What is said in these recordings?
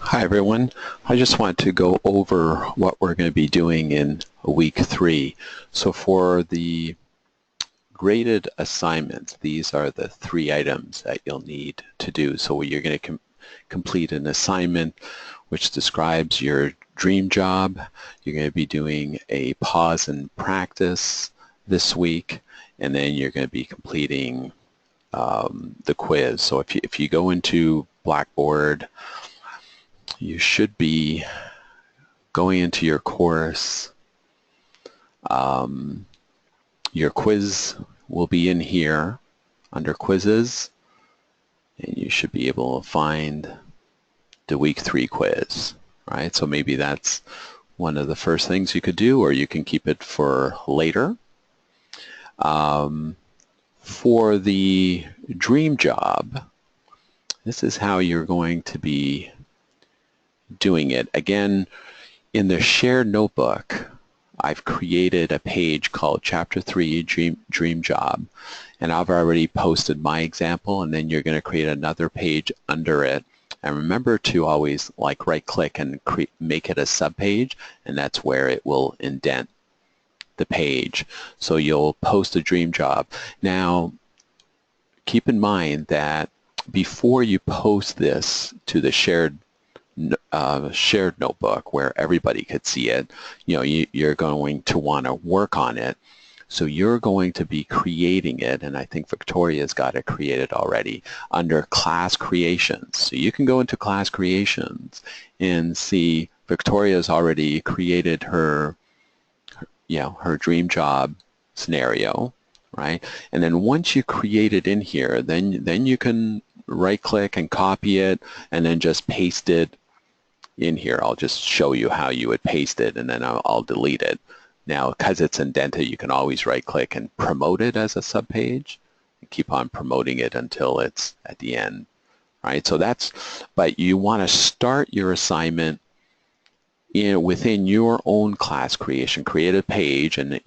Hi everyone. I just want to go over what we're going to be doing in week 3. So for the graded assignments, these are the 3 items that you'll need to do. So you're going to complete an assignment which describes your dream job. You're going to be doing a pause and practice this week, and then you're going to be completing the quiz. So if you go into Blackboard, you should be going into your course. Your quiz will be in here under quizzes, and you should be able to find the week 3 quiz, right? So maybe that's one of the first things you could do, or you can keep it for later. For the dream job, this is how you're going to be doing it. Again, in the shared notebook, I've created a page called Chapter 3 Dream Job, and I've already posted my example, and then you're going to create another page under it. And remember to always right click and make it a subpage, and that's where it will indent the page. So you'll post a dream job. Now, keep in mind that before you post this to the shared notebook where everybody could see it, you're going to want to work on it. So you're going to be creating it, and I think Victoria's got it created already, under class creations. So you can go into class creations and see Victoria's already created her dream job scenario, right? And then once you create it in here, then you can right click and copy it and then just paste it in here. I'll just show you how you would paste it, and then I'll delete it. Now, because it's indented, you can always right click and promote it as a subpage and keep on promoting it until it's at the end, right? So but you want to start your assignment within your own class creation. Create a page, and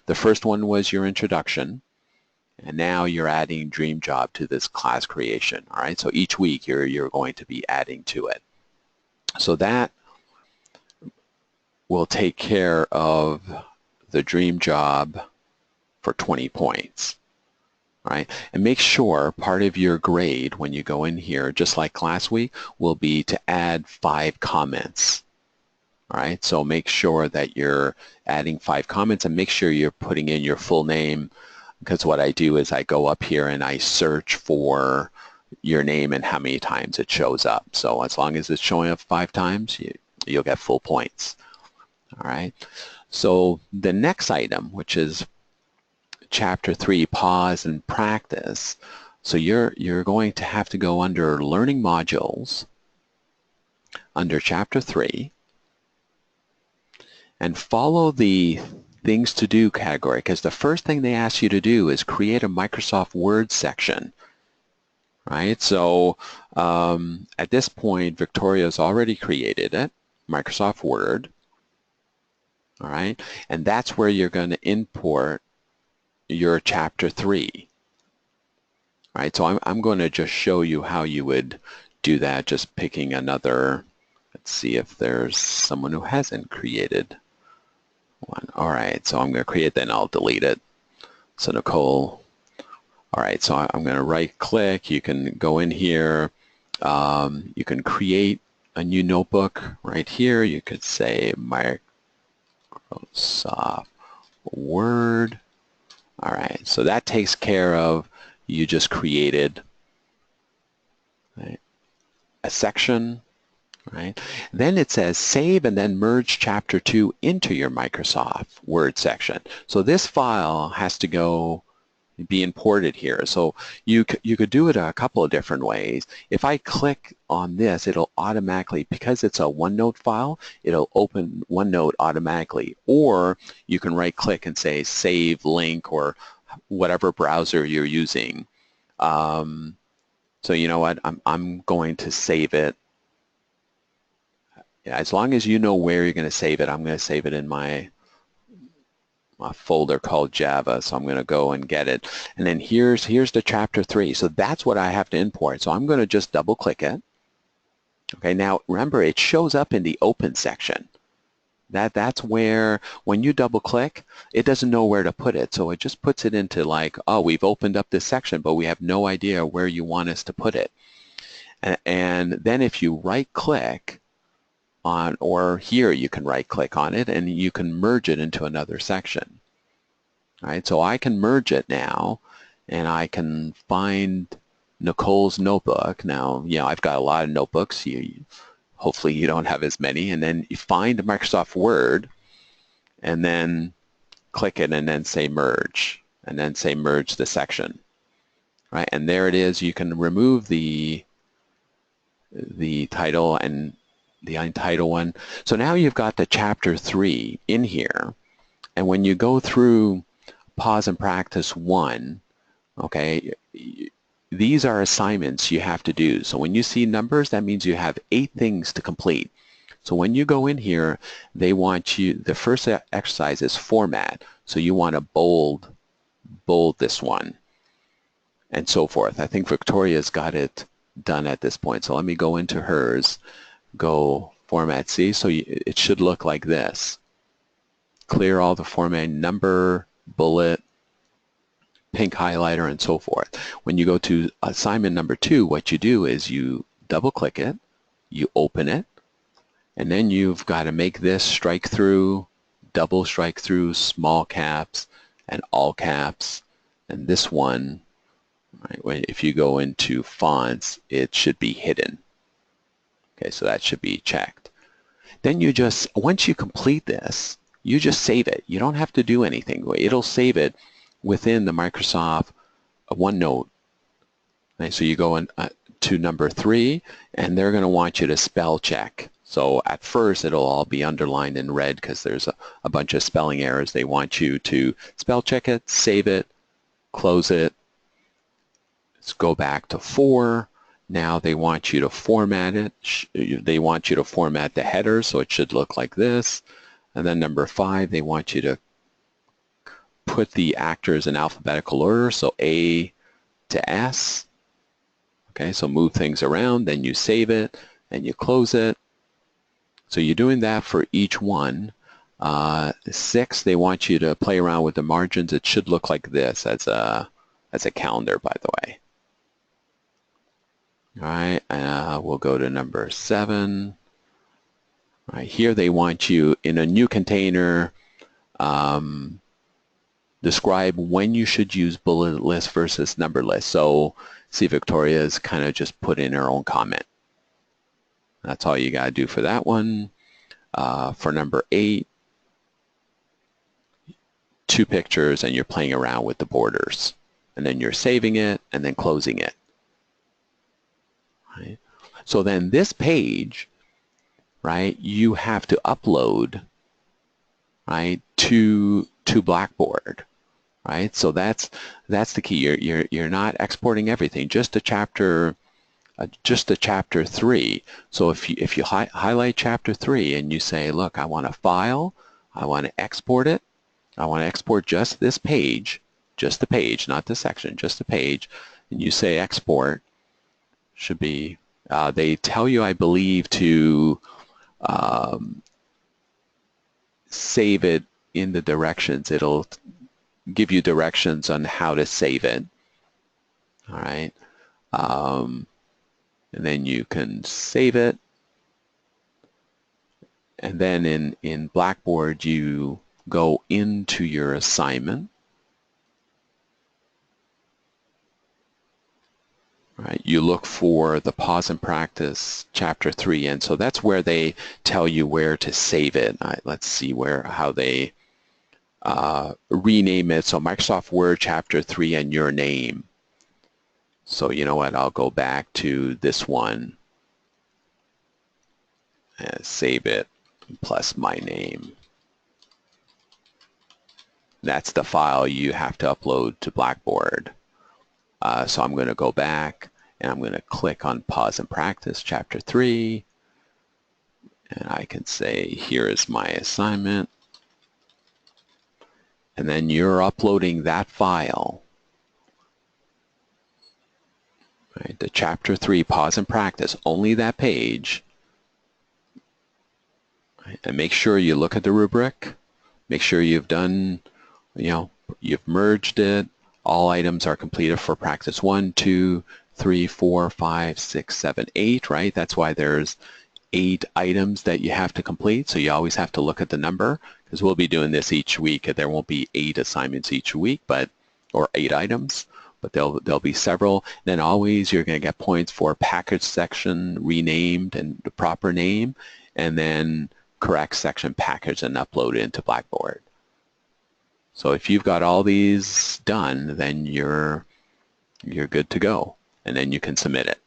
the first one was your introduction, and now you're adding dream job to this class creation. All right, so each week you're going to be adding to it. So that will take care of the dream job for 20 points. All right, and make sure part of your grade when you go in here, just like last week, will be to add 5 comments. All right, so make sure that you're adding 5 comments, and make sure you're putting in your full name, because what I do is I go up here and I search for your name and how many times it shows up. So as long as it's showing up 5 times, you'll get full points. All right, so the next item, which is Chapter 3, Pause and Practice. So you're going to have to go under Learning Modules, under Chapter 3, and follow the Things to Do category, because the first thing they ask you to do is create a Microsoft Word section. Right, so at this point, Victoria's already created it, Microsoft Word. All right, and that's where you're going to import your Chapter 3. All right, so I'm going to just show you how you would do that, just picking another. Let's see if there's someone who hasn't created one. All right, so I'm going to create, then I'll delete it. So Nicole. All right, so I'm going to right click. You can go in here. You can create a new notebook right here. You could say Microsoft Word. All right, so that takes care of, you just created a section, right? Then it says save and then merge Chapter 2 into your Microsoft Word section. So this file has to be imported here. So you could do it a couple of different ways. If I click on this, it'll automatically, because it's a OneNote file, it'll open OneNote automatically. Or you can right click and say save link, or whatever browser you're using. So you know what, I'm going to save it. As long as you know where you're going to save it, I'm going to save it in my folder called Java. So I'm going to go and get it. And then here's the Chapter 3. So that's what I have to import. So I'm going to just double click it. Okay, now remember it shows up in the open section. That's where when you double click, it doesn't know where to put it. So it just puts it into like, oh, we've opened up this section, but we have no idea where you want us to put it. And then if you right click on, or here you can right click on it and you can merge it into another section. All right, so I can merge it now and I can find Nicole's notebook. Now, I've got a lot of notebooks. Hopefully you don't have as many. And then you find Microsoft Word and then click it and then say merge. And then say merge the section. Right? And there it is. You can remove the title and the untitled one. So now you've got the chapter 3 in here. And when you go through Pause and Practice 1, okay, these are assignments you have to do. So when you see numbers, that means you have 8 things to complete. So when you go in here, they want you, the first exercise is format. So you want to bold this one and so forth. I think Victoria's got it done at this point. So let me go into hers, go format C. So it should look like this. Clear all the format, number, bullet, pink highlighter, and so forth. When you go to assignment number 2, what you do is you double click it, you open it, and then you've got to make this strike through, double strike through, small caps, and all caps. And this one, right, if you go into fonts, it should be hidden. Okay, so that should be checked. Then you just, once you complete this, you just save it. You don't have to do anything. It'll save it within the Microsoft OneNote. Right, so you go in, to number 3, and they're going to want you to spell check. So at first, it'll all be underlined in red because there's a bunch of spelling errors. They want you to spell check it, save it, close it. Let's go back to 4. Now they want you to format it. They want you to format the header, so it should look like this. And then number 5, they want you to put the actors in alphabetical order, so A to S. Okay, so move things around, then you save it, and you close it. So you're doing that for each one. 6, they want you to play around with the margins. It should look like this as a calendar, by the way. All right, we'll go to number 7. All right, here they want you in a new container, describe when you should use bullet list versus number list. So see, Victoria's kind of just put in her own comment. That's all you got to do for that one. For number 8, 2 pictures, and you're playing around with the borders. And then you're saving it and then closing it. Right? So then this page, right, you have to upload, right, to Blackboard. Right, so that's the key. You're not exporting everything, just a chapter 3. So if you highlight chapter 3 and you say, look, I want a file, I want to export it, I want to export just this page, just the page, not the section, just the page, and you say export, should be, they tell you, I believe, to save it in the directions. It'll give you directions on how to save it. All right. And then you can save it. And then in Blackboard, you go into your assignment. All right. You look for the Pause and Practice Chapter 3. And so that's where they tell you where to save it. All right, let's see how they rename it. So Microsoft Word Chapter 3 and your name. So you know what, I'll go back to this one and save it plus my name. That's the file you have to upload to Blackboard. So I'm going to go back and I'm going to click on Pause and Practice Chapter 3, and I can say here is my assignment, and then you're uploading that file. Right, the Chapter 3, pause and practice, only that page. Right, and make sure you look at the rubric. Make sure you've done, you've merged it. All items are completed for practice 1, 2, 3, 4, 5, 6, 7, 8, right? That's why there's 8 items that you have to complete. So you always have to look at the number, because we'll be doing this each week. There won't be 8 assignments each week, or 8 items, but there'll be several. Then always you're going to get points for package section renamed and the proper name, and then correct section package and upload it into Blackboard. So if you've got all these done, then you're good to go, and then you can submit it.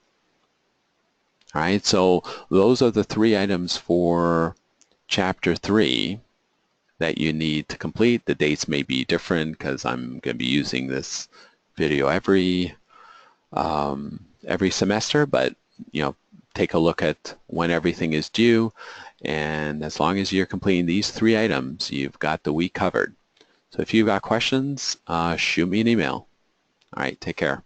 All right, so those are the 3 items for Chapter 3 that you need to complete. The dates may be different because I'm going to be using this video every semester, but take a look at when everything is due, and as long as you're completing these 3 items, you've got the week covered. So if you've got questions, shoot me an email. All right, take care.